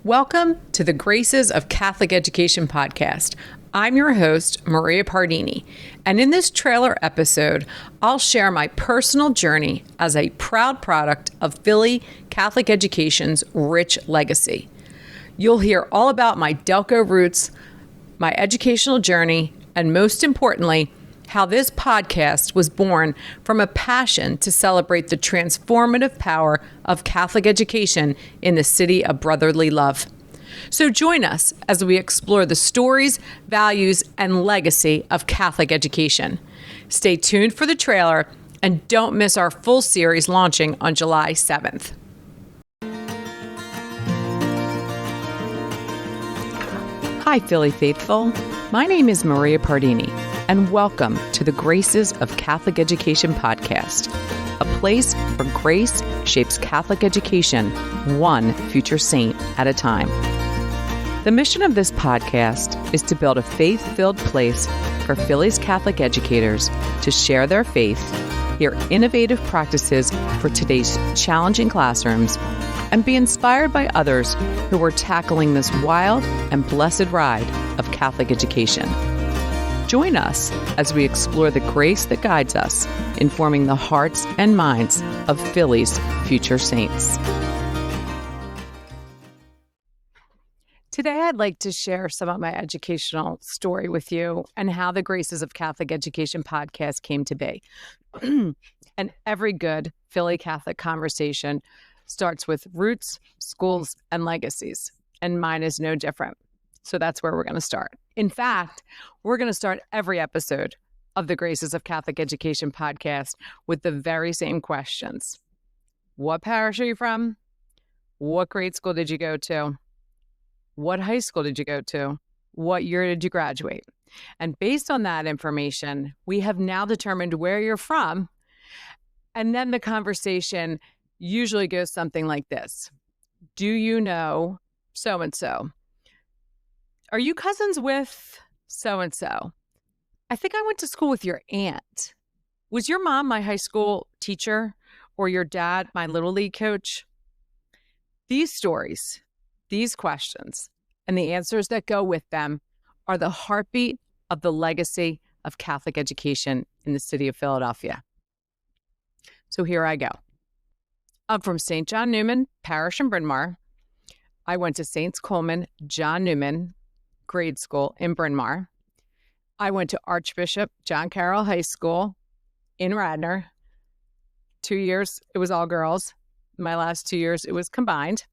Welcome to the Graces of Catholic Education podcast. I'm your host, Maria Pardini, and in this trailer episode, I'll share my personal journey as a proud product of Philly Catholic Education's rich legacy. You'll hear all about my Delco roots, my educational journey, and most importantly, how this podcast was born from a passion to celebrate the transformative power of Catholic education in the city of brotherly love. So join us as we explore the stories, values, and legacy of Catholic education. Stay tuned for the trailer and don't miss our full series launching on July 7th. Hi, Philly faithful. My name is Maria Pardini, and welcome to the Graces of Catholic Education podcast, a place where grace shapes Catholic education one future saint at a time. The mission of this podcast is to build a faith-filled place for Philly's Catholic educators to share their faith, hear innovative practices for today's challenging classrooms, and be inspired by others who are tackling this wild and blessed ride of Catholic education. Join us as we explore the grace that guides us, informing the hearts and minds of Philly's future saints. Today, I'd like to share some of my educational story with you and how the Graces of Catholic Education podcast came to be. And every good Philly Catholic conversation starts with roots, schools, and legacies, and mine is no different. So that's where we're going to start. In fact, we're going to start every episode of the Graces of Catholic Education podcast with the very same questions. What parish are you from? What grade school did you go to? What high school did you go to? What year did you graduate? And based on that information, we have now determined where you're from. And then the conversation usually goes something like this. Do you know so-and-so? Are you cousins with so-and-so? I think I went to school with your aunt. Was your mom my high school teacher or your dad my Little League coach? These stories, these questions, and the answers that go with them are the heartbeat of the legacy of Catholic education in the city of Philadelphia. So here I go. I'm from St. John Neumann Parish in Bryn Mawr. I went to St. Coleman John Neumann grade school in Bryn Mawr. I went to Archbishop John Carroll High School in Radnor. 2 years, it was all girls. My last 2 years, it was combined.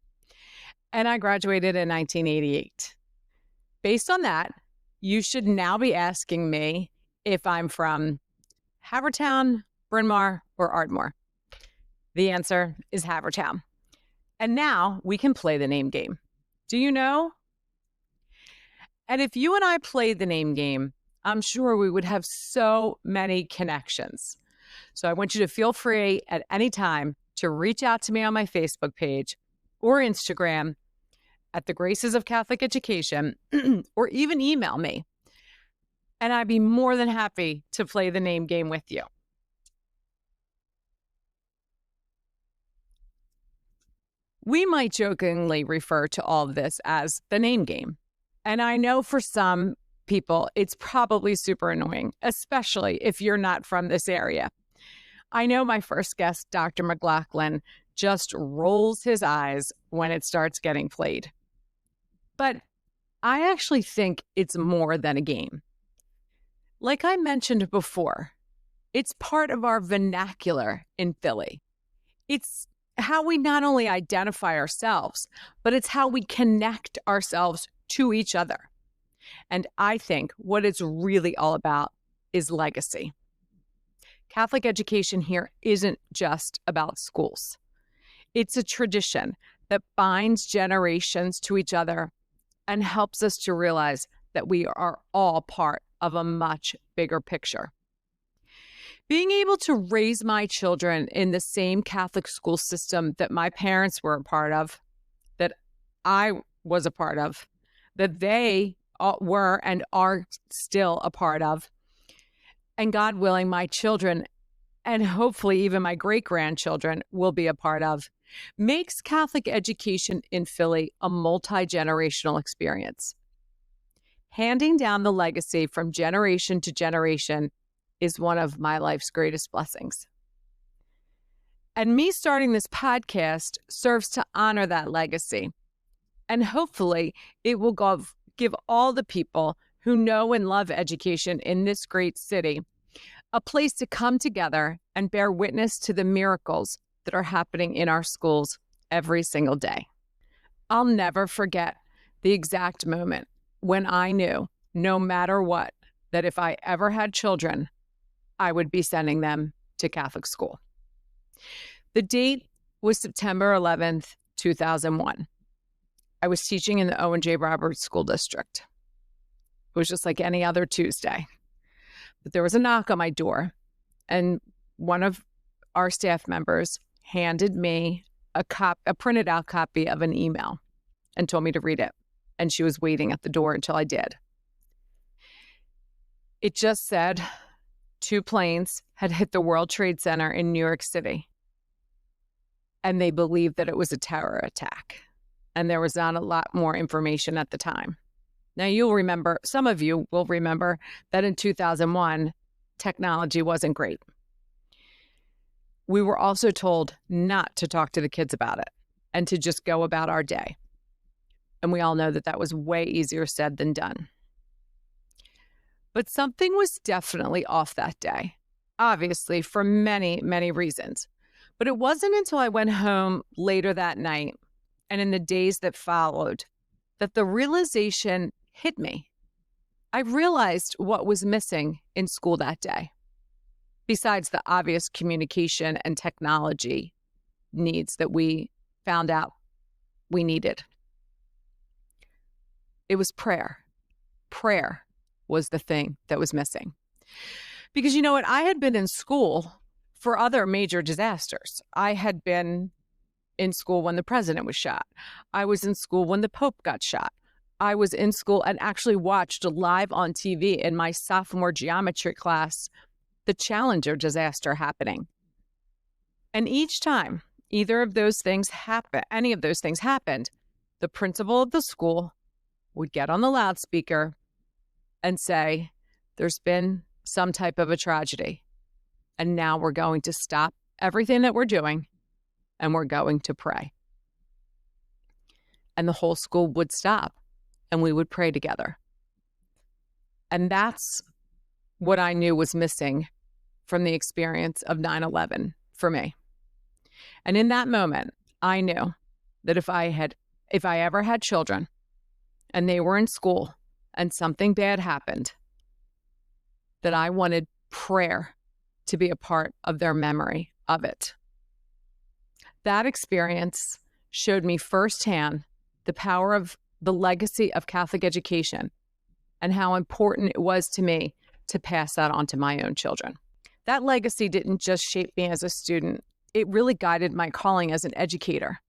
And I graduated in 1988. Based on that, you should now be asking me if I'm from Havertown, Bryn Mawr, or Ardmore. The answer is Havertown. And now we can play the name game. Do you know? And if you and I played the name game, I'm sure we would have so many connections. So I want you to feel free at any time to reach out to me on my Facebook page or Instagram at the Graces of Catholic Education, or even email me. And I'd be more than happy to play the name game with you. We might jokingly refer to all of this as the name game. And I know for some people, it's probably super annoying, especially if you're not from this area. I know my first guest, Dr. McLaughlin, just rolls his eyes when it starts getting played. But I actually think it's more than a game. Like I mentioned before, it's part of our vernacular in Philly. It's how we not only identify ourselves, but it's how we connect ourselves to each other. And I think what it's really all about is legacy. Catholic education here isn't just about schools. It's a tradition that binds generations to each other and helps us to realize that we are all part of a much bigger picture. Being able to raise my children in the same Catholic school system that my parents were a part of, that I was a part of, that they were and are still a part of, and God willing, my children, and hopefully even my great-grandchildren will be a part of, makes Catholic education in Philly a multi-generational experience. Handing down the legacy from generation to generation is one of my life's greatest blessings. And me starting this podcast serves to honor that legacy. And hopefully it will give all the people who know and love education in this great city a place to come together and bear witness to the miracles that are happening in our schools every single day. I'll never forget the exact moment when I knew, no matter what, that if I ever had children, I would be sending them to Catholic school. The date was September 11th, 2001. I was teaching in the O&J Roberts School District. It was just like any other Tuesday. But there was a knock on my door, and one of our staff members handed me a printed out copy of an email and told me to read it. And she was waiting at the door until I did. It just said 2 planes had hit the World Trade Center in New York City, and they believed that it was a terror attack. And there was not a lot more information at the time. Now, you'll remember, some of you will remember that in 2001, technology wasn't great. We were also told not to talk to the kids about it and to just go about our day. And we all know that that was way easier said than done. But something was definitely off that day, obviously for many, many reasons. But it wasn't until I went home later that night and in the days that followed that the realization hit me. I realized what was missing in school that day, besides the obvious communication and technology needs that we found out we needed. It was prayer. Prayer was the thing that was missing. Because you know what? I had been in school for other major disasters. I had been in school when the president was shot. I was in school when the Pope got shot. I was in school and actually watched live on TV in my sophomore geometry class the Challenger disaster happening. And each time any of those things happened, the principal of the school would get on the loudspeaker and say, there's been some type of a tragedy. And now we're going to stop everything that we're doing and we're going to pray. And the whole school would stop and we would pray together. And that's what I knew was missing from the experience of 9/11 for me. And in that moment, I knew that if I ever had children and they were in school and something bad happened, that I wanted prayer to be a part of their memory of it. That experience showed me firsthand the power of the legacy of Catholic education and how important it was to me to pass that on to my own children. That legacy didn't just shape me as a student, it really guided my calling as an educator.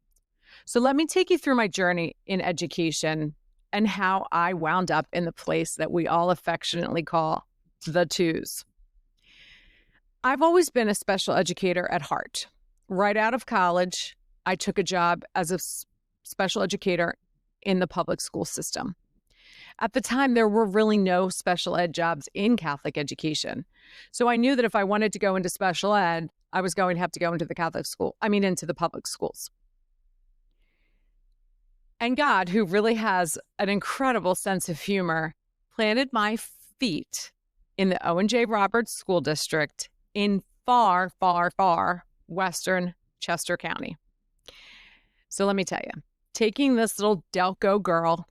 So let me take you through my journey in education and how I wound up in the place that we all affectionately call the twos. I've always been a special educator at heart. Right out of college, I took a job as a special educator in the public school system. At the time, there were really no special ed jobs in Catholic education. So I knew that if I wanted to go into special ed, I was going to have to go into the into the public schools. And God, who really has an incredible sense of humor, planted my feet in the O&J Roberts School District in far, far, far western Chester County. So let me tell you, taking this little Delco girl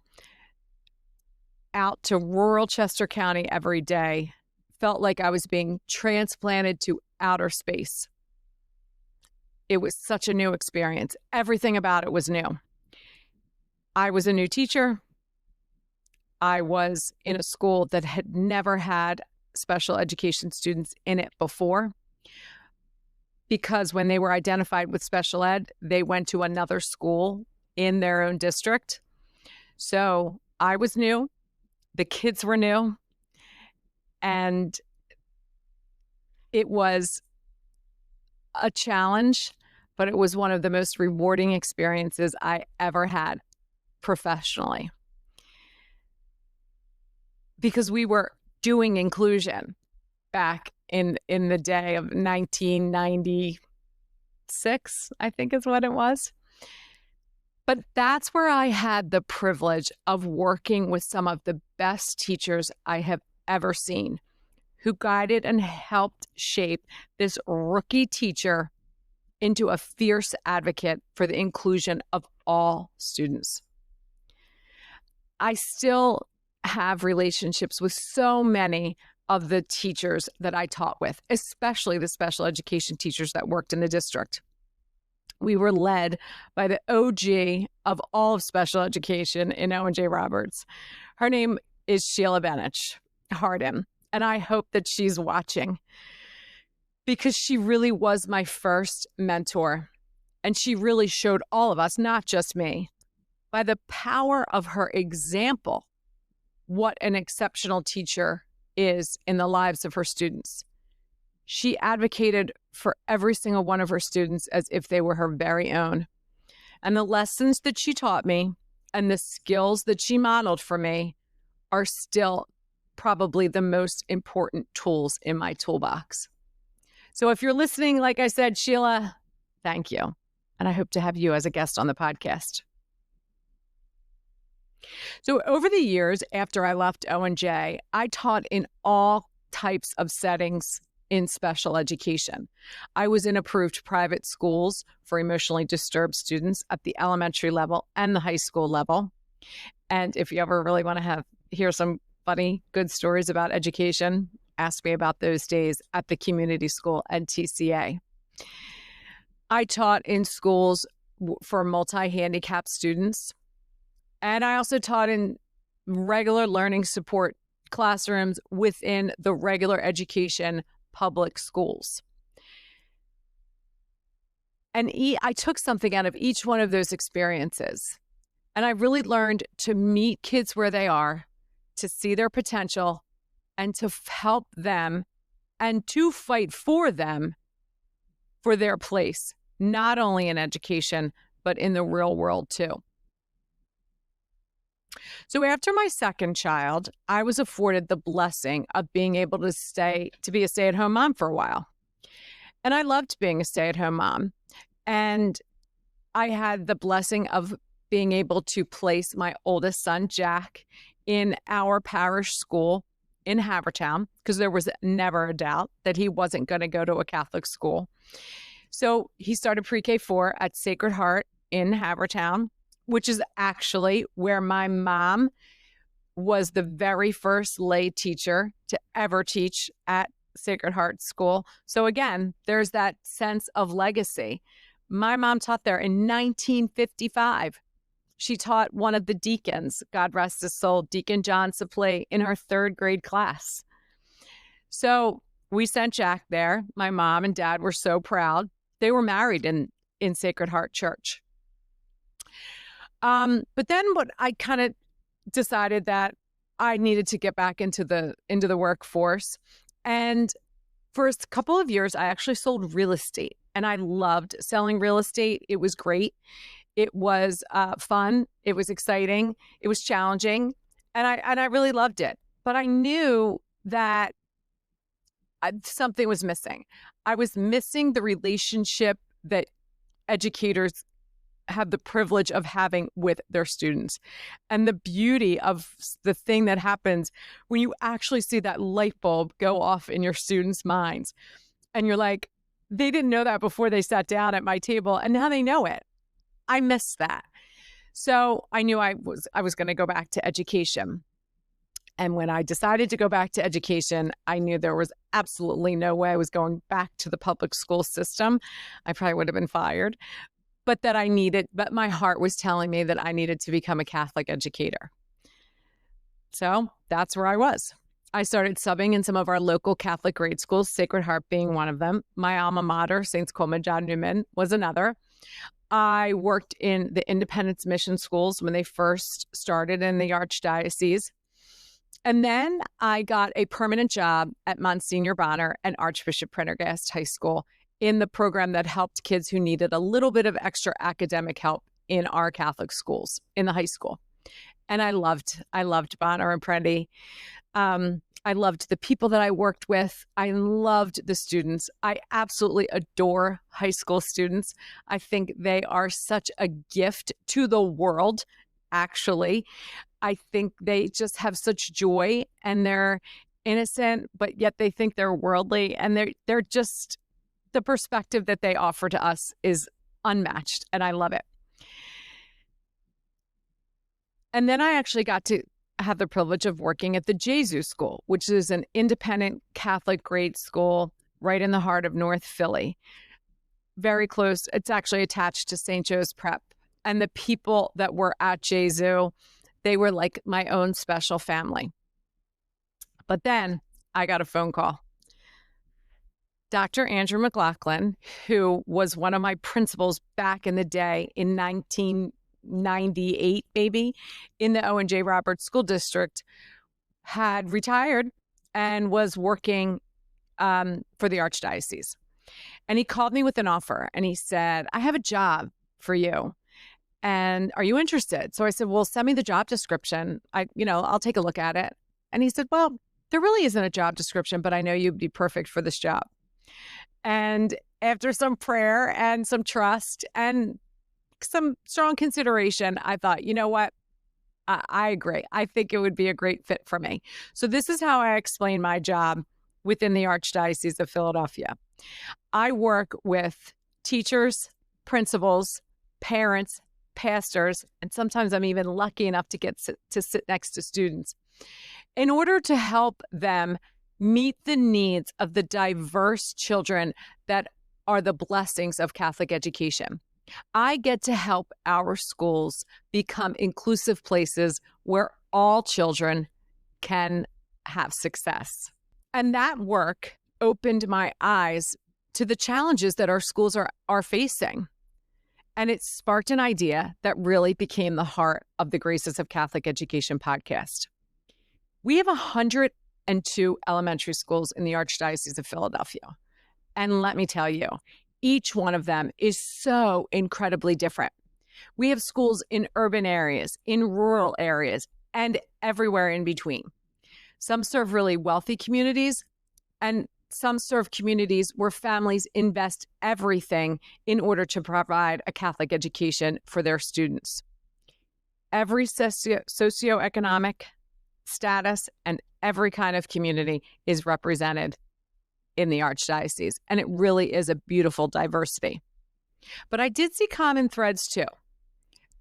out to rural Chester County every day felt like I was being transplanted to outer space. It was such a new experience. Everything about it was new. I was a new teacher. I was in a school that had never had special education students in it before, because when they were identified with special ed, they went to another school in their own district. So I was new, the kids were new, and it was a challenge, but it was one of the most rewarding experiences I ever had professionally, because we were doing inclusion back in the day of 1996, I think is what it was. But that's where I had the privilege of working with some of the best teachers I have ever seen, who guided and helped shape this rookie teacher into a fierce advocate for the inclusion of all students. I still have relationships with so many of the teachers that I taught with, especially the special education teachers that worked in the district. We were led by the OG of all of special education in Owen J. Roberts. Her name is Sheila Benich Hardin, and I hope that she's watching, because she really was my first mentor, and she really showed all of us, not just me, by the power of her example, what an exceptional teacher is in the lives of her students. She advocated for every single one of her students as if they were her very own. And the lessons that she taught me and the skills that she modeled for me are still probably the most important tools in my toolbox. So if you're listening, like I said, Sheila, thank you. And I hope to have you as a guest on the podcast. So over the years after I left O&J, I taught in all types of settings in special education. I was in approved private schools for emotionally disturbed students at the elementary level and the high school level. And if you ever really want to hear some funny, good stories about education, ask me about those days at the community school and TCA. I taught in schools for multi-handicapped students, and I also taught in regular learning support classrooms within the regular education public schools. And I took something out of each one of those experiences. And I really learned to meet kids where they are, to see their potential, and to help them and to fight for them for their place, not only in education, but in the real world too. So after my second child, I was afforded the blessing of being able to be a stay-at-home mom for a while. And I loved being a stay-at-home mom. And I had the blessing of being able to place my oldest son, Jack, in our parish school in Havertown, because there was never a doubt that he wasn't going to go to a Catholic school. So he started pre-K4 at Sacred Heart in Havertown, which is actually where my mom was the very first lay teacher to ever teach at Sacred Heart School. So again, there's that sense of legacy. My mom taught there in 1955. She taught one of the deacons, God rest his soul, Deacon John Sapley, in her third grade class. So we sent Jack there. My mom and dad were so proud. They were married in Sacred Heart Church. But then what I kind of decided that I needed to get back into the workforce. And for a couple of years, I actually sold real estate, and I loved selling real estate. It was great. It was fun. It was exciting. It was challenging, and I really loved it. But I knew that something was missing. I was missing the relationship that educators have the privilege of having with their students, and the beauty of the thing that happens when you actually see that light bulb go off in your students' minds. And you're like, they didn't know that before they sat down at my table, and now they know it. I missed that. So I knew I was going to go back to education. And when I decided to go back to education, I knew there was absolutely no way I was going back to the public school system. I probably would have been fired. But my heart was telling me that I needed to become a Catholic educator. So that's where I was. I started subbing in some of our local Catholic grade schools, Sacred Heart being one of them. My alma mater, St. Coleman John Newman, was another. I worked in the Independence Mission schools when they first started in the Archdiocese. And then I got a permanent job at Monsignor Bonner and Archbishop Prendergast High School in the program that helped kids who needed a little bit of extra academic help in our Catholic schools in the high school. And I loved Bonner and Prenti. I loved the people that I worked with. I loved the students. I absolutely adore high school students. I think they are such a gift to the world, actually. I think they just have such joy, and they're innocent, but yet they think they're worldly, and they're just, the perspective that they offer to us is unmatched, and I love it. And then I actually got to have the privilege of working at the Jesu School, which is an independent Catholic grade school right in the heart of North Philly. Very close. It's actually attached to St. Joe's Prep. And the people that were at Jesu, they were like my own special family. But then I got a phone call. Dr. Andrew McLaughlin, who was one of my principals back in the day in 1998, maybe, in the Owen J. Roberts School District, had retired and was working for the Archdiocese. And he called me with an offer, and he said, I have a job for you. And are you interested? So I said, well, send me the job description. I'll take a look at it. And he said, well, there really isn't a job description, but I know you'd be perfect for this job. And after some prayer and some trust and some strong consideration, I thought, you know what? I agree. I think it would be a great fit for me. So this is how I explain my job within the Archdiocese of Philadelphia. I work with teachers, principals, parents, pastors, and sometimes I'm even lucky enough to get to sit next to students in order to help them meet the needs of the diverse children that are the blessings of Catholic education. I get to help our schools become inclusive places where all children can have success. And that work opened my eyes to the challenges that our schools are facing. And it sparked an idea that really became the heart of the Graces of Catholic Education podcast. We have 102 elementary schools in the Archdiocese of Philadelphia. And let me tell you, each one of them is so incredibly different. We have schools in urban areas, in rural areas, and everywhere in between. Some serve really wealthy communities, and some serve communities where families invest everything in order to provide a Catholic education for their students. Every socioeconomic status and every kind of community is represented in the Archdiocese, and it really is a beautiful diversity. But I did see common threads too.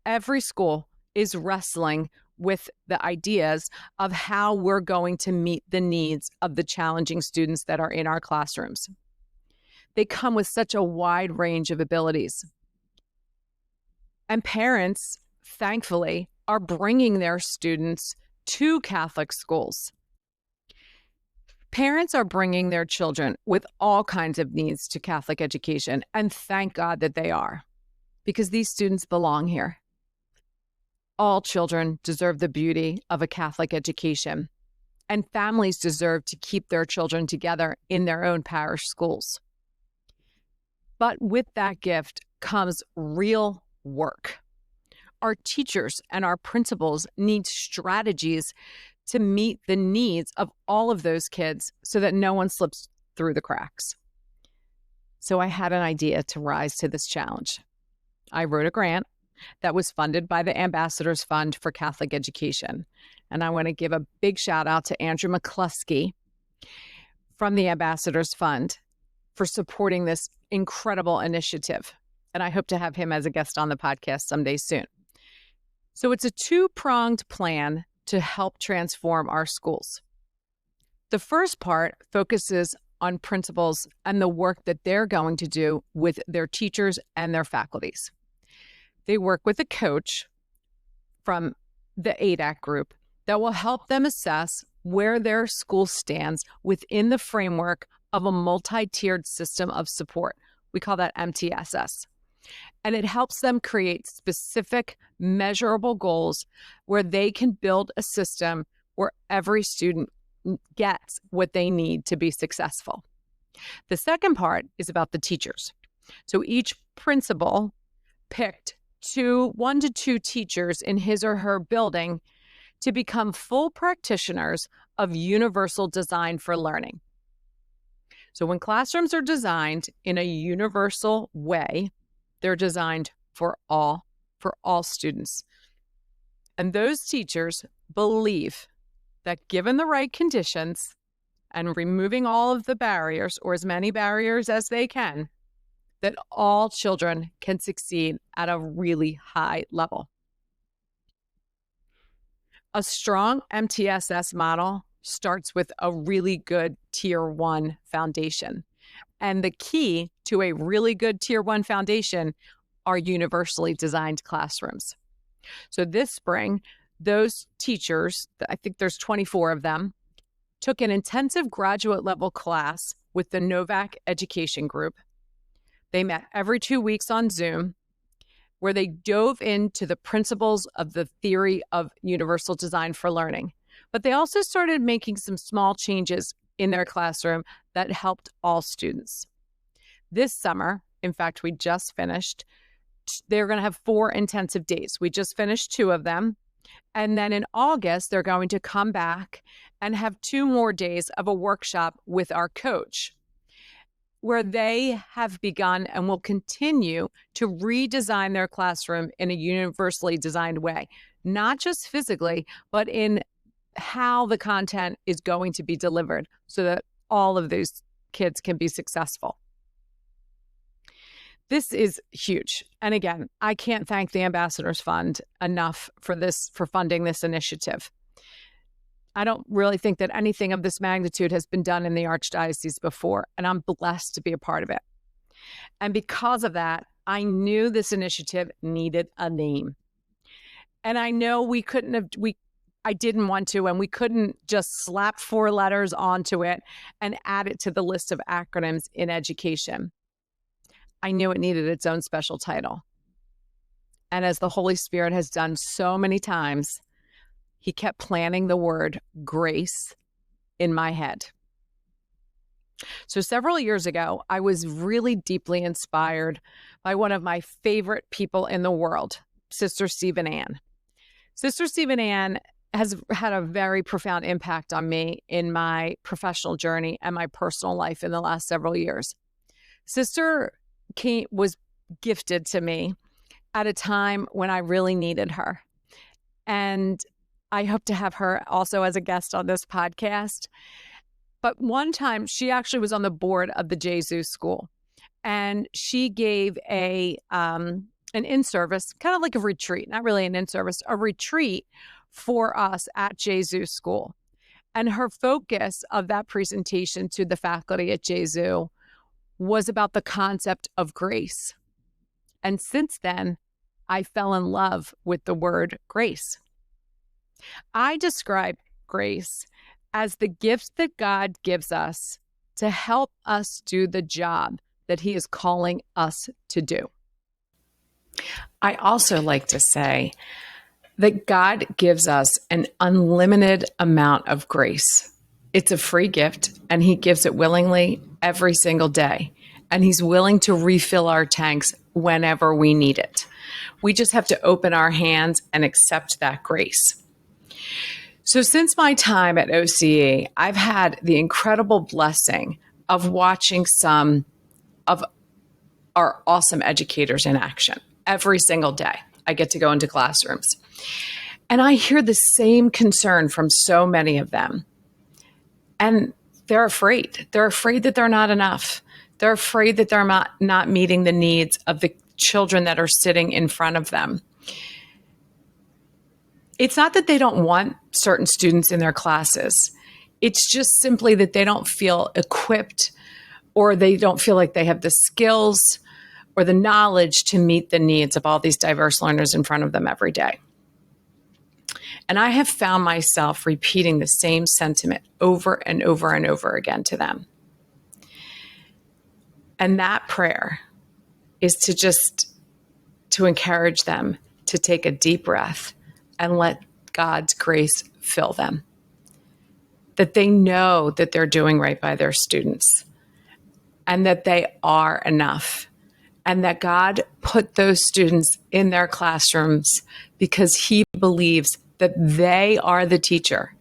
Every school is wrestling with the ideas of how we're going to meet the needs of the challenging students that are in our classrooms. They come with such a wide range of abilities. And parents, thankfully, are bringing their students to Catholic schools. Parents are bringing their children with all kinds of needs to Catholic education, and thank God that they are, because these students belong here. All children deserve the beauty of a Catholic education, and families deserve to keep their children together in their own parish schools. But with that gift comes real work. Our teachers and our principals need strategies to meet the needs of all of those kids so that no one slips through the cracks. So I had an idea to rise to this challenge. I wrote a grant that was funded by the Ambassadors Fund for Catholic Education. And I want to give a big shout out to Andrew McCluskey from the Ambassadors Fund for supporting this incredible initiative. And I hope to have him as a guest on the podcast someday soon. So it's a two-pronged plan to help transform our schools. The first part focuses on principals and the work that they're going to do with their teachers and their faculties. They work with a coach from the ADAC group that will help them assess where their school stands within the framework of a multi-tiered system of support. We call that MTSS. And it helps them create specific, measurable goals where they can build a system where every student gets what they need to be successful. The second part is about the teachers. So each principal picked 1 to 2 teachers in his or her building to become full practitioners of universal design for learning. So when classrooms are designed in a universal way, they're designed for all students. And those teachers believe that given the right conditions and removing all of the barriers, or as many barriers as they can, that all children can succeed at a really high level. A strong MTSS model starts with a really good Tier 1 foundation. And the key to a really good Tier 1 foundation are universally designed classrooms. So this spring, those teachers, I think there's 24 of them, took an intensive graduate level class with the Novak Education Group. They met every 2 weeks on Zoom, where they dove into the principles of the theory of universal design for learning. But they also started making some small changes in their classroom that helped all students. This summer, in fact, we just finished, they're going to have 4 intensive days. We just finished 2 of them. And then in August, they're going to come back and have 2 more days of a workshop with our coach, where they have begun and will continue to redesign their classroom in a universally designed way, not just physically, but in how the content is going to be delivered so that all of those kids can be successful. This is huge. And again, I can't thank the Ambassadors Fund enough for funding this initiative. I don't really think that anything of this magnitude has been done in the Archdiocese before, and I'm blessed to be a part of it. And because of that, I knew this initiative needed a name. And I know I didn't want to, and we couldn't just slap 4 letters onto it and add it to the list of acronyms in education. I knew it needed its own special title. And as the Holy Spirit has done so many times, he kept planting the word grace in my head. So several years ago, I was really deeply inspired by one of my favorite people in the world, Sister Stephen Ann. Sister Stephen Ann has had a very profound impact on me in my professional journey and my personal life in the last several years. Sister was gifted to me at a time when I really needed her. And I hope to have her also as a guest on this podcast. But one time, she actually was on the board of the Jesus School, and she gave an in-service, kind of like a retreat, not really an in-service, a retreat for us at Jesus School. And her focus of that presentation to the faculty at Jesus was about the concept of grace. And since then, I fell in love with the word grace. I describe grace as the gift that God gives us to help us do the job that he is calling us to do. I also like to say that God gives us an unlimited amount of grace. It's a free gift, and he gives it willingly every single day. And he's willing to refill our tanks whenever we need it. We just have to open our hands and accept that grace. So since my time at OCE, I've had the incredible blessing of watching some of our awesome educators in action every single day. I get to go into classrooms. And I hear the same concern from so many of them. And they're afraid. They're afraid that they're not enough. They're afraid that they're not meeting the needs of the children that are sitting in front of them. It's not that they don't want certain students in their classes. It's just simply that they don't feel equipped, or they don't feel like they have the skills or the knowledge to meet the needs of all these diverse learners in front of them every day. And I have found myself repeating the same sentiment over and over and over again to them. And that prayer is to encourage them to take a deep breath and let God's grace fill them. That they know that they're doing right by their students, and that they are enough, and that God put those students in their classrooms because he believes that they are the teacher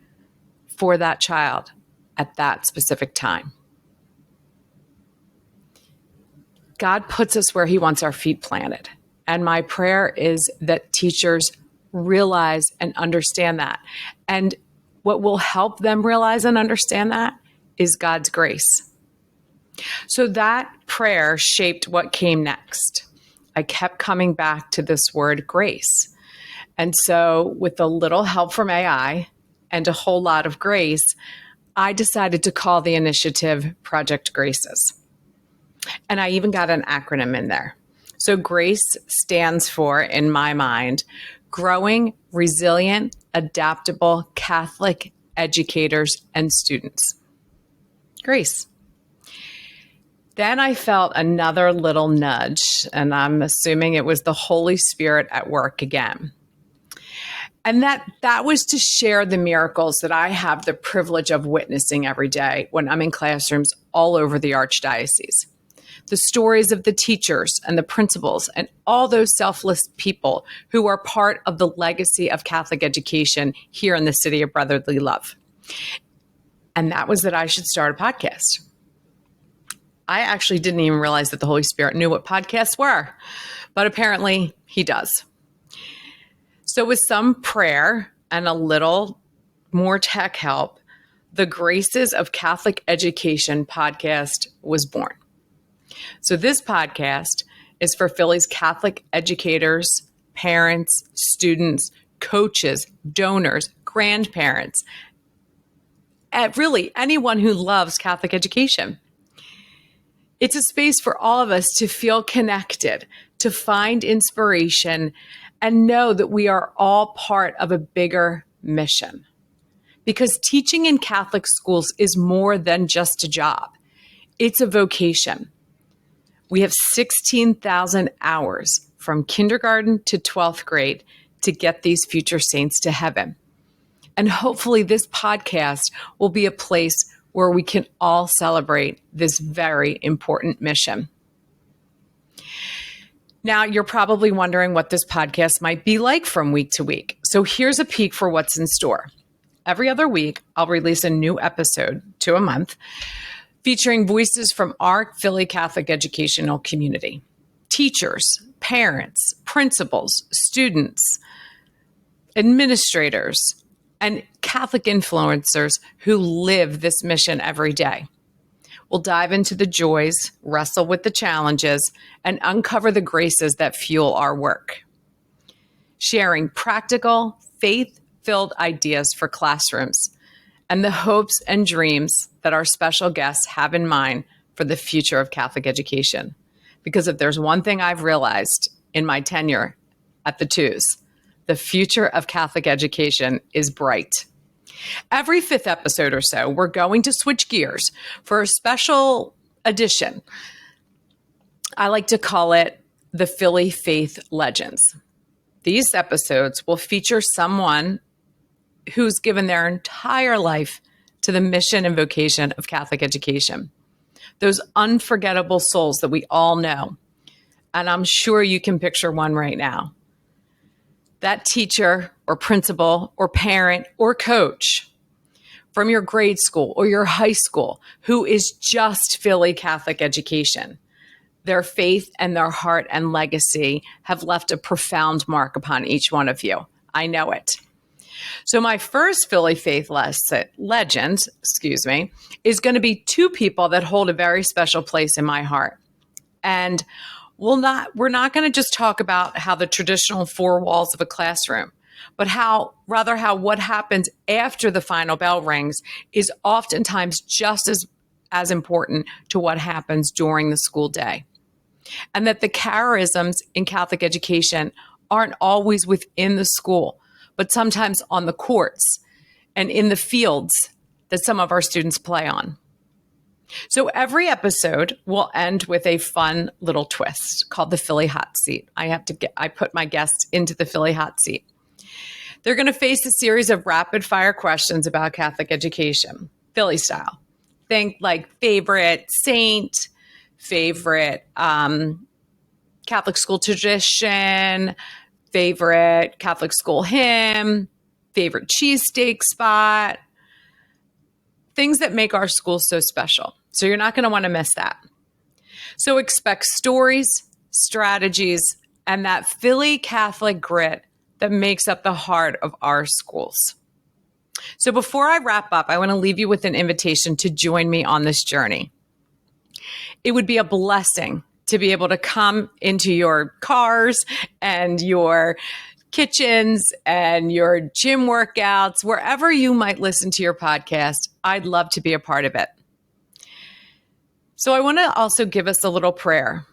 for that child at that specific time. God puts us where he wants our feet planted. And my prayer is that teachers realize and understand that. And what will help them realize and understand that is God's grace. So that prayer shaped what came next. I kept coming back to this word grace. And so with a little help from AI and a whole lot of grace, I decided to call the initiative Project Graces. And I even got an acronym in there. So GRACE stands for, in my mind, Growing Resilient, Adaptable Catholic Educators and Students. GRACE. Then I felt another little nudge, and I'm assuming it was the Holy Spirit at work again. And that was to share the miracles that I have the privilege of witnessing every day when I'm in classrooms all over the Archdiocese. The stories of the teachers and the principals and all those selfless people who are part of the legacy of Catholic education here in the city of brotherly love. And that was that I should start a podcast. I actually didn't even realize that the Holy Spirit knew what podcasts were, but apparently he does. So with some prayer and a little more tech help, the Graces of Catholic Education podcast was born. So this podcast is for Philly's Catholic educators, parents, students, coaches, donors, grandparents, and really anyone who loves Catholic education. It's a space for all of us to feel connected, to find inspiration, and know that we are all part of a bigger mission. Because teaching in Catholic schools is more than just a job. It's a vocation. We have 16,000 hours from kindergarten to 12th grade to get these future saints to heaven. And hopefully this podcast will be a place where we can all celebrate this very important mission. Now, you're probably wondering what this podcast might be like from week to week. So here's a peek for what's in store. Every other week, I'll release a new episode to a month featuring voices from our Philly Catholic educational community. Teachers, parents, principals, students, administrators, and Catholic influencers who live this mission every day. We'll dive into the joys, wrestle with the challenges, and uncover the graces that fuel our work. Sharing practical, faith-filled ideas for classrooms and the hopes and dreams that our special guests have in mind for the future of Catholic education. Because if there's one thing I've realized in my tenure at the TWS, the future of Catholic education is bright. Every fifth episode or so, we're going to switch gears for a special edition. I like to call it the Philly Faith Legends. These episodes will feature someone who's given their entire life to the mission and vocation of Catholic education. Those unforgettable souls that we all know. And I'm sure you can picture one right now. That teacher or principal or parent or coach from your grade school or your high school who is just Philly Catholic education. Their faith and their heart and legacy have left a profound mark upon each one of you. I know it. So my first Philly Faith legend, is going to be two people that hold a very special place in my heart. And we're not going to just talk about how the traditional four walls of a classroom, but how what happens after the final bell rings is oftentimes just as important to what happens during the school day. And that the charisms in Catholic education aren't always within the school, but sometimes on the courts and in the fields that some of our students play on. So every episode will end with a fun little twist called the Philly Hot Seat. I put my guests into the Philly Hot Seat. They're going to face a series of rapid fire questions about Catholic education, Philly style. Think like favorite saint, favorite Catholic school tradition, favorite Catholic school hymn, favorite cheesesteak spot, things that make our school so special. So you're not going to want to miss that. So expect stories, strategies, and that Philly Catholic grit that makes up the heart of our schools. So before I wrap up, I want to leave you with an invitation to join me on this journey. It would be a blessing to be able to come into your cars and your kitchens and your gym workouts, wherever you might listen to your podcast. I'd love to be a part of it. So I want to also give us a little prayer.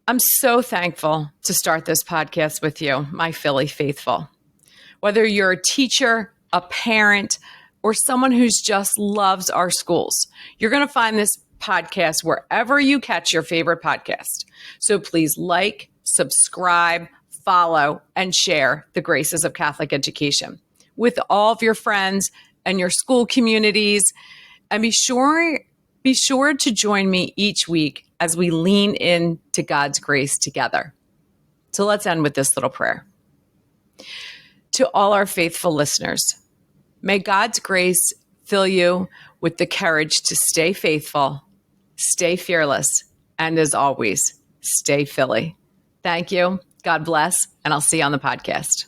I'm so thankful to start this podcast with you, my Philly faithful. Whether you're a teacher, a parent, or someone who's just loves our schools, you're going to find this podcast wherever you catch your favorite podcast. So please like, subscribe, follow, and share the Graces of Catholic Education with all of your friends and your school communities. And be sure to join me each week as we lean into God's grace together. So let's end with this little prayer. To all our faithful listeners, may God's grace fill you with the courage to stay faithful, stay fearless, and as always, stay Philly. Thank you. God bless, and I'll see you on the podcast.